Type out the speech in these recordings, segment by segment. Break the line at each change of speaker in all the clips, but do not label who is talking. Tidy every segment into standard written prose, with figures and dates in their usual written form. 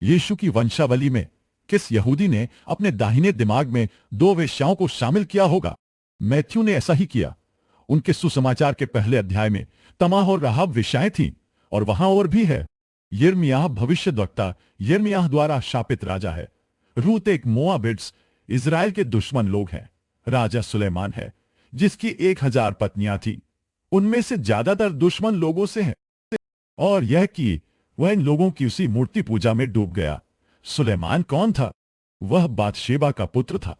यीशु की वंशावली में किस यहूदी ने अपने दाहिने दिमाग में दो वेश्याओं को शामिल किया होगा? मैथ्यू ने ऐसा ही किया। उनके सुसमाचार के पहले अध्याय में तमाह और राहाब वेश्याएं थीं, और वहां और भी है। यिर्मयाह भविष्यद्वक्ता यिर्मयाह द्वारा शापित राजा है। रूत एक मोआबिट्स इजराइल के दुश्मन लोग हैं। राजा सुलेमान है, जिसकी 1000 पत्नियां थी। उनमें से ज्यादातर दुश्मन लोगों से हैं, और यह कि वह इन लोगों की उसी मूर्ति पूजा में डूब गया। सुलेमान कौन था? वह बातशेबा का पुत्र था।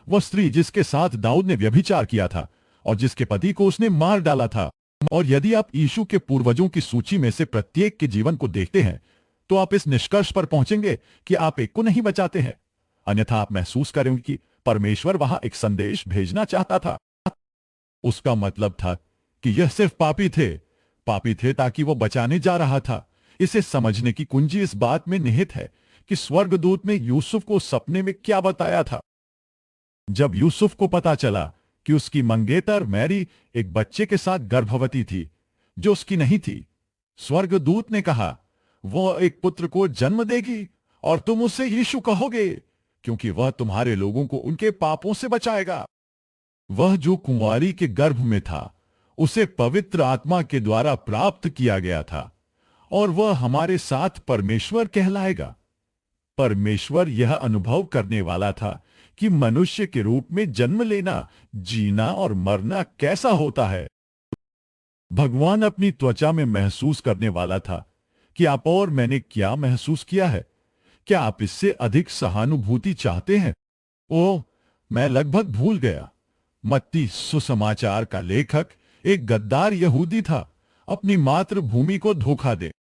वह स्त्री जिसके साथ दाऊद ने व्यभिचार किया था और जिसके पति को उसने मार डाला था। और यदि आप यीशु के पूर्वजों की सूची में से प्रत्येक के जीवन को देखते हैं, तो आप इस निष्कर्ष पर पहुंचेंगे कि आप एक को नहीं बचाते हैं। अन्यथा आप महसूस करेंगे कि परमेश्वर वहां एक संदेश भेजना चाहता था। उसका मतलब था कि यह सिर्फ पापी थे ताकि वो बचाने जा रहा था। इसे समझने की कुंजी इस बात में निहित है कि स्वर्गदूत ने यूसुफ को सपने में क्या बताया था। जब यूसुफ को पता चला कि उसकी मंगेतर मैरी एक बच्चे के साथ गर्भवती थी जो उसकी नहीं थी, स्वर्गदूत ने कहा, वो एक पुत्र को जन्म देगी और तुम उसे यीशु कहोगे, क्योंकि वह तुम्हारे लोगों को उनके पापों से बचाएगा। वह जो कुंवारी के गर्भ में था, उसे पवित्र आत्मा के द्वारा प्राप्त किया गया था, और वह हमारे साथ परमेश्वर कहलाएगा। परमेश्वर यह अनुभव करने वाला था कि मनुष्य के रूप में जन्म लेना, जीना और मरना कैसा होता है। भगवान अपनी त्वचा में महसूस करने वाला था कि आप और मैंने क्या महसूस किया है। क्या आप इससे अधिक सहानुभूति चाहते हैं? ओह, मैं लगभग भूल गया। मत्ती सुसमाचार का लेखक एक गद्दार यहूदी था, अपनी मातृभूमि को धोखा दे।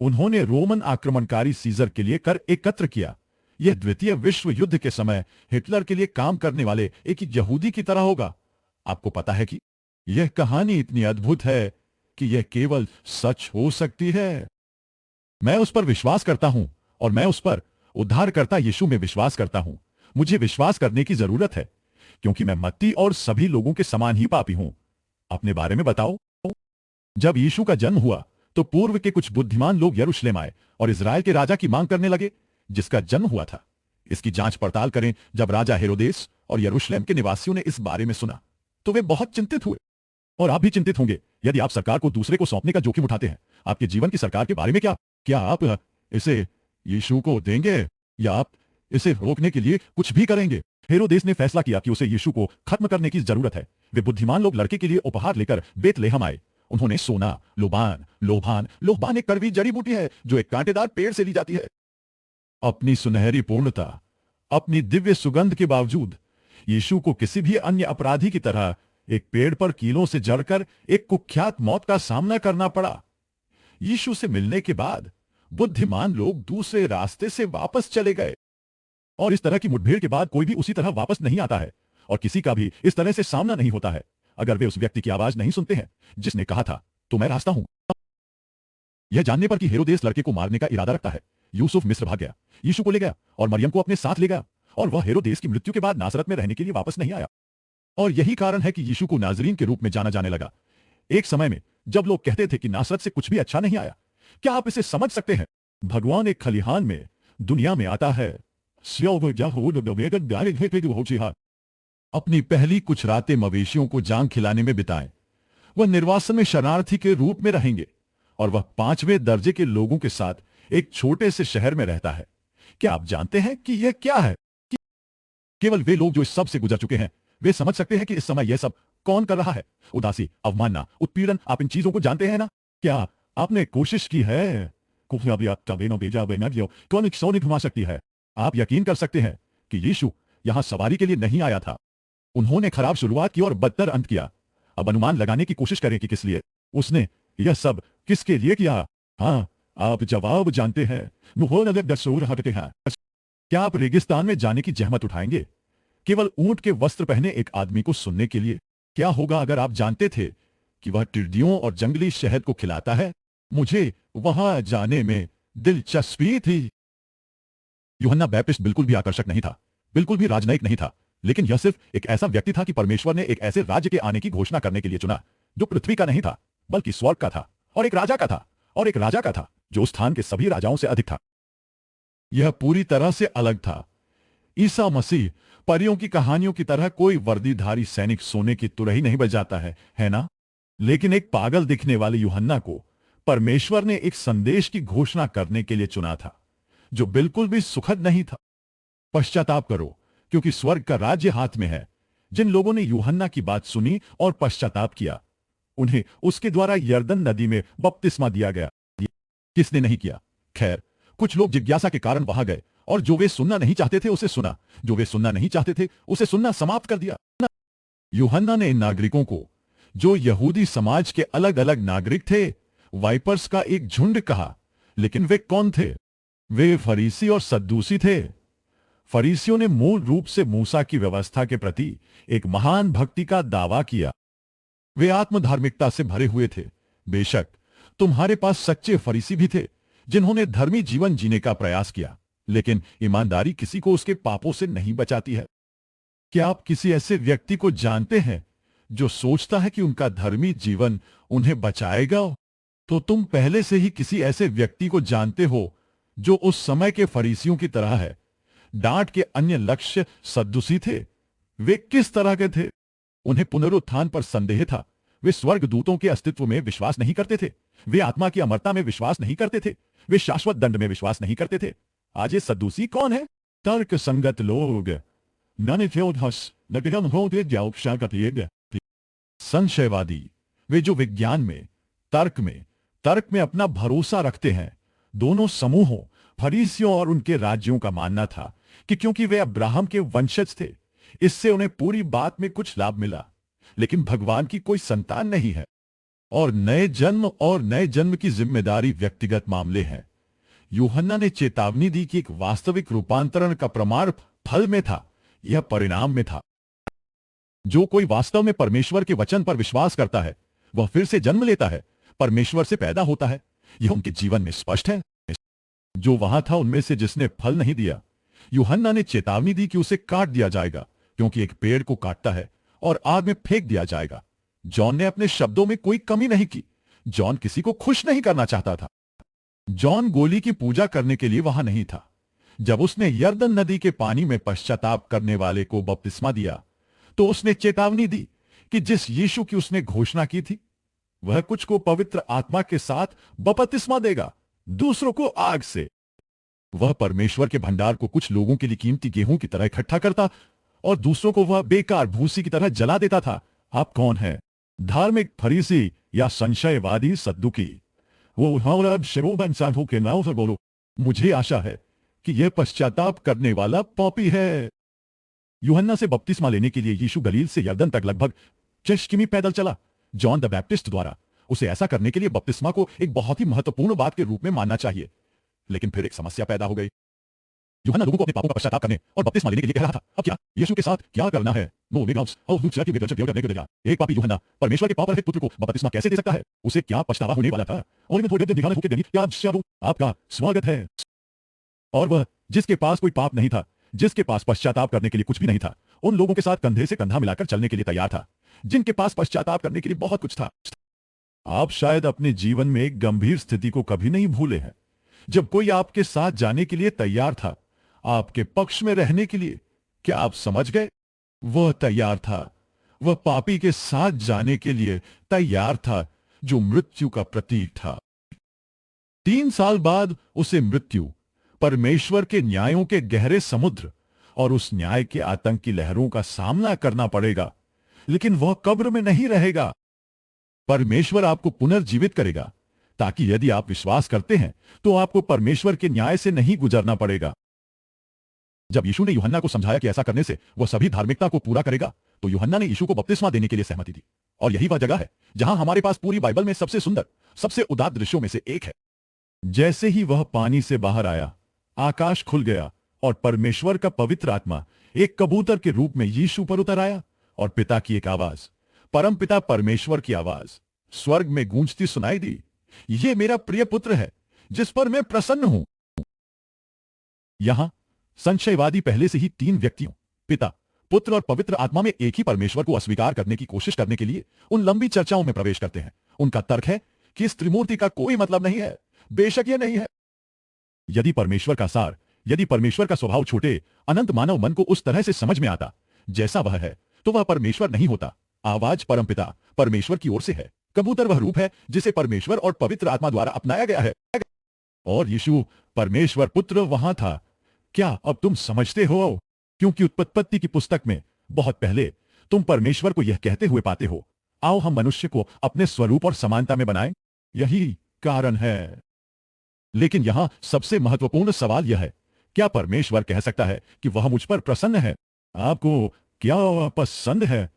उन्होंने रोमन आक्रमणकारी सीजर के लिए कर एकत्र किया। यह द्वितीय विश्व युद्ध के समय हिटलर के लिए काम करने वाले एक यहूदी की तरह होगा। आपको पता है कि यह कहानी इतनी अद्भुत है कि यह केवल सच हो सकती है। मैं उस पर विश्वास करता हूं, और मैं उस पर उद्धारकर्ता यीशु में विश्वास करता हूं। मुझे विश्वास करने की जरूरत है, क्योंकि मैं मत्ती और सभी लोगों के समान ही पापी हूं। अपने बारे में बताओ। जब यीशु का जन्म हुआ, तो पूर्व के कुछ बुद्धिमान लोग यरूशलेम आए और इजराइल के राजा की मांग करने लगे, जिसका जन्म हुआ था। इसकी जांच पड़ताल करें। जब राजा हेरोदेस और यरूशलेम के निवासियों ने इस बारे में सुना, तो वे बहुत चिंतित हुए। और आप भी चिंतित होंगे यदि आप सरकार को दूसरे को सौंपने का जोखिम उठाते हैं। आपके जीवन की सरकार के बारे में क्या आप इसे यीशु को देंगे, या आप इसे रोकने के लिए कुछ भी करेंगे? हेरोदेस ने फैसला किया कि उसे यीशु को खत्म करने की जरूरत है। वे बुद्धिमान लोग लड़के के लिए उपहार लेकर बेतलेहम आए। उन्होंने सोना, लोबान एक कड़वी जड़ी बूटी है जो एक कांटेदार पेड़ से ली जाती है। अपनी सुनहरी पूर्णता, अपनी दिव्य सुगंध के बावजूद यीशु को किसी भी अन्य अपराधी की तरह एक पेड़ पर कीलों से जड़कर एक कुख्यात मौत का सामना करना पड़ा। यीशु से मिलने के बाद बुद्धिमान लोग दूसरे रास्ते से वापस चले गए, और इस तरह की मुठभेड़ के बाद कोई भी उसी तरह वापस नहीं आता है, और किसी का भी इस तरह से सामना नहीं होता है अगर वे उस व्यक्ति की आवाज नहीं सुनते हैं जिसने कहा था, तो मैं रास्ता हूं। यह जानने पर कि हेरोदेस लड़के को मारने का इरादा रखता है, यूसुफ मिस्र भाग गया, यीशु को ले गया और मरियम को अपने साथ ले गया, और वह हेरोदेस की मृत्यु के बाद नासरत में रहने के लिए वापस नहीं आया। और यही कारण है कि यीशु को नाजरीन के रूप में जाना जाने लगा। एक समय में जब लोग कहते थे कि नासरत से कुछ भी अच्छा नहीं आया। क्या आप इसे समझ सकते हैं? भगवान एक खलिहान में दुनिया में आता है। अपनी पहली कुछ रातें मवेशियों को जांग खिलाने में बिताएं। वह निर्वासन में शरणार्थी के रूप में रहेंगे, और वह 5वें दर्जे के लोगों के साथ एक छोटे से शहर में रहता है। क्या आप जानते हैं कि यह क्या है? कि केवल वे लोग जो इस सब से गुजर चुके हैं, वे समझ सकते हैं कि इस समय यह सब कौन कर रहा है। उदासी, अवमानना, उत्पीड़न, आप इन चीजों को जानते हैं ना? क्या आपने कोशिश की है? कौन घुमा सकती है? आप यकीन कर सकते हैं कि यीशु यहां सवारी के लिए नहीं आया था। उन्होंने खराब शुरुआत की और बदतर अंत किया। अब अनुमान लगाने की कोशिश करें कि किस लिए उसने यह सब किसके लिए किया। हाँ, आप जवाब जानते हैं। क्या आप रेगिस्तान में जाने की जहमत उठाएंगे केवल ऊंट के वस्त्र पहने एक आदमी को सुनने के लिए? क्या होगा अगर आप जानते थे कि वह टिड्डियों और जंगली शहद को खिलाता है? मुझे वहां जाने में दिलचस्पी थी। यूहन्ना बैप्टिस्ट बिल्कुल भी आकर्षक नहीं था, बिल्कुल भी राजनयिक नहीं था, लेकिन यह सिर्फ एक ऐसा व्यक्ति था कि परमेश्वर ने एक ऐसे राज्य के आने की घोषणा करने के लिए चुना जो पृथ्वी का नहीं था, बल्कि स्वर्ग का था, और एक राजा का था, और एक राजा का था जो उस स्थान के सभी राजाओं से अधिक था। यह पूरी तरह से अलग था। ईसा मसीह परियों की कहानियों की तरह कोई वर्दीधारी सैनिक सोने की तुरही नहीं बजाता है ना? लेकिन एक पागल दिखने वाले यूहन्ना को परमेश्वर ने एक संदेश की घोषणा करने के लिए चुना था, जो बिल्कुल भी सुखद नहीं था। पश्चाताप करो, क्योंकि स्वर्ग का राज्य हाथ में है। जिन लोगों ने यूहन्ना की बात सुनी और पश्चाताप किया, उन्हें उसके द्वारा यरदन नदी में बपतिस्मा दिया गया। किसने नहीं किया? खैर, कुछ लोग जिज्ञासा के कारण वहां गए और जो वे सुनना नहीं चाहते थे उसे सुना, जो वे सुनना नहीं चाहते थे उसे सुनना समाप्त कर दिया। यूहन्ना ने इन नागरिकों को, जो यहूदी समाज के अलग अलग नागरिक थे, वाइपर्स का एक झुंड कहा। लेकिन वे कौन थे? वे फरीसी और सद्दूसी थे। फरीसियों ने मूल रूप से मूसा की व्यवस्था के प्रति एक महान भक्ति का दावा किया। वे आत्मधार्मिकता से भरे हुए थे। बेशक तुम्हारे पास सच्चे फरीसी भी थे, जिन्होंने धर्मी जीवन जीने का प्रयास किया, लेकिन ईमानदारी किसी को उसके पापों से नहीं बचाती है। क्या आप किसी ऐसे व्यक्ति को जानते हैं जो सोचता है कि उनका धर्मी जीवन उन्हें बचाएगा? तो तुम पहले से ही किसी ऐसे व्यक्ति को जानते हो जो उस समय के फरीसियों की तरह है। डांट के अन्य लक्ष्य सद्दुसी थे। वे किस तरह के थे? उन्हें पुनरुत्थान पर संदेह था। वे स्वर्गदूतों के अस्तित्व में विश्वास नहीं करते थे। वे आत्मा की अमरता में विश्वास नहीं करते थे। वे शाश्वत दंड में विश्वास नहीं करते थे। आज ये सद्दूसी कौन है? तर्क संगत लोग। संशयवादी, वे जो विज्ञान में, तर्क में अपना भरोसा रखते हैं। दोनों समूहों, फरीसियों और उनके राज्यों का मानना था कि क्योंकि वे अब्राहम के वंशज थे, इससे उन्हें पूरी बात में कुछ लाभ मिला। लेकिन भगवान की कोई संतान नहीं है और नए जन्म की जिम्मेदारी व्यक्तिगत मामले हैं। यूहन्ना ने चेतावनी दी कि एक वास्तविक रूपांतरण का प्रमाण फल में था, यह परिणाम में था। जो कोई वास्तव में परमेश्वर के वचन पर विश्वास करता है, वह फिर से जन्म लेता है, परमेश्वर से पैदा होता है। यह उनके जीवन में स्पष्ट है। जो वहां था उनमें से जिसने फल नहीं दिया, यूहन्ना ने चेतावनी दी कि उसे काट दिया जाएगा, क्योंकि एक पेड़ को काटता है और आग में फेंक दिया जाएगा। जॉन ने अपने शब्दों में कोई कमी नहीं की। जॉन किसी को खुश नहीं करना चाहता था। जॉन गोली की पूजा करने के लिए वहां नहीं था। जब उसने यरदन नदी के पानी में पश्चाताप करने वाले को बपतिस्मा दिया, तो उसने चेतावनी दी कि जिस यीशु की उसने घोषणा की थी, वह कुछ को पवित्र आत्मा के साथ बपतिस्मा देगा, दूसरों को आग से। वह परमेश्वर के भंडार को कुछ लोगों के लिए कीमती गेहूं की तरह इकट्ठा करता और दूसरों को वह बेकार भूसी की तरह जला देता था। आप कौन है? धार्मिक फरीसी या संशयवादी सद्दुकी? वो के नाम से बोलो। मुझे आशा है कि यह पश्चाताप करने वाला पॉपी है। यूहन्ना से बपतिस्मा लेने के लिए यीशु गलील से यरदन तक लगभग 6 किमी पैदल चला। जॉन द बैप्टिस्ट द्वारा उसे ऐसा करने के लिए बपतिस्मा को एक बहुत ही महत्वपूर्ण बात के रूप में मानना चाहिए। लेकिन फिर एक समस्या पैदा हो गई। यूहन्ना लोगों को अपने पापों का पश्चाताप करने और बपतिस्मा लेने के लिए कह रहा था। अब क्या यीशु के साथ क्या करना है? एक पापी यूहन्ना परमेश्वर के पाप रहित पुत्र को बपतिस्मा कैसे दे सकता है? उसे क्या पछतावा होने वाला था? और इन्हें थोड़ी देर दिखाने के लिए आपका स्वागत है। और वह जिसके पास कोई पाप नहीं था, जिसके पास पश्चाताप करने के लिए कुछ भी नहीं था, उन लोगों के साथ कंधे से कंधा मिलाकर चलने के लिए तैयार था, जिनके पास पश्चाताप करने के लिए बहुत कुछ था। आप शायद अपने जीवन में एक गंभीर स्थिति को कभी नहीं भूले हैं, जब कोई आपके साथ जाने के लिए तैयार था, आपके पक्ष में रहने के लिए। क्या आप समझ गए? वह तैयार था। वह पापी के साथ जाने के लिए तैयार था, जो मृत्यु का प्रतीक था। 3 साल बाद उसे मृत्यु, परमेश्वर के न्यायों के गहरे समुद्र और उस न्याय के आतंक की लहरों का सामना करना पड़ेगा। लेकिन वह कब्र में नहीं रहेगा। परमेश्वर आपको पुनर्जीवित करेगा, ताकि यदि आप विश्वास करते हैं तो आपको परमेश्वर के न्याय से नहीं गुजरना पड़ेगा। जब यीशु ने यूहन्ना को समझाया कि ऐसा करने से वह सभी धार्मिकता को पूरा करेगा, तो यूहन्ना ने यीशु को बपतिस्मा देने के लिए सहमति दी। और यही वह जगह है जहां हमारे पास पूरी बाइबल में सबसे सुंदर, सबसे उदात्त दृश्यों में से एक है। जैसे ही वह पानी से बाहर आया, आकाश खुल गया और परमेश्वर का पवित्र आत्मा एक कबूतर के रूप में यीशु पर उतर आया। और पिता की एक आवाज, परमपिता परमेश्वर की आवाज, स्वर्ग में गूंजती सुनाई दी, ये मेरा प्रिय पुत्र है, जिस पर मैं प्रसन्न हूं। यहां संशयवादी पहले से ही 3 व्यक्तियों, पिता, पुत्र और पवित्र आत्मा में एक ही परमेश्वर को अस्वीकार करने की कोशिश करने के लिए उन लंबी चर्चाओं में प्रवेश करते हैं। उनका तर्क है कि इस त्रिमूर्ति का कोई मतलब नहीं है। बेशक यह नहीं है। यदि परमेश्वर का सार यदि परमेश्वर का स्वभाव छोटे अनंत मानव मन को उस तरह से समझ में आता जैसा वह है, तो वह परमेश्वर नहीं होता। आवाज परमपिता परमेश्वर की ओर से है। कबूतर वह रूप है जिसे परमेश्वर और पवित्र आत्मा द्वारा अपनाया गया है, और यीशु परमेश्वर पुत्र वहां था। क्या अब तुम समझते हो? क्योंकि उत्पत्ति की पुस्तक में बहुत पहले तुम परमेश्वर को यह कहते हुए पाते हो, आओ हम मनुष्य को अपने स्वरूप और समानता में बनाएं। यही कारण है। लेकिन यहां सबसे महत्वपूर्ण सवाल यह है, क्या परमेश्वर कह सकता है कि वह मुझ पर प्रसन्न है? आपको क्या पसंद है?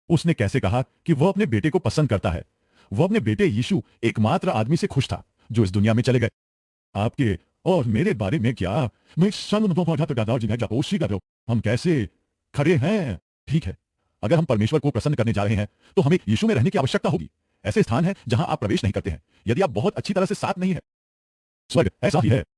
उसने कैसे कहा कि वह अपने बेटे को पसंद करता है? वह अपने बेटे यीशु एकमात्र आदमी से खुश था जो इस दुनिया में चले गए। आपके और मेरे बारे में क्या? हम कैसे खड़े हैं? ठीक है, अगर हम परमेश्वर को प्रसन्न करने जा रहे हैं तो हमें यीशु में रहने की आवश्यकता होगी। ऐसे स्थान हैं जहां आप प्रवेश नहीं करते हैं यदि आप बहुत अच्छी तरह से साथ नहीं है। स्वर्ग ऐसा ही है।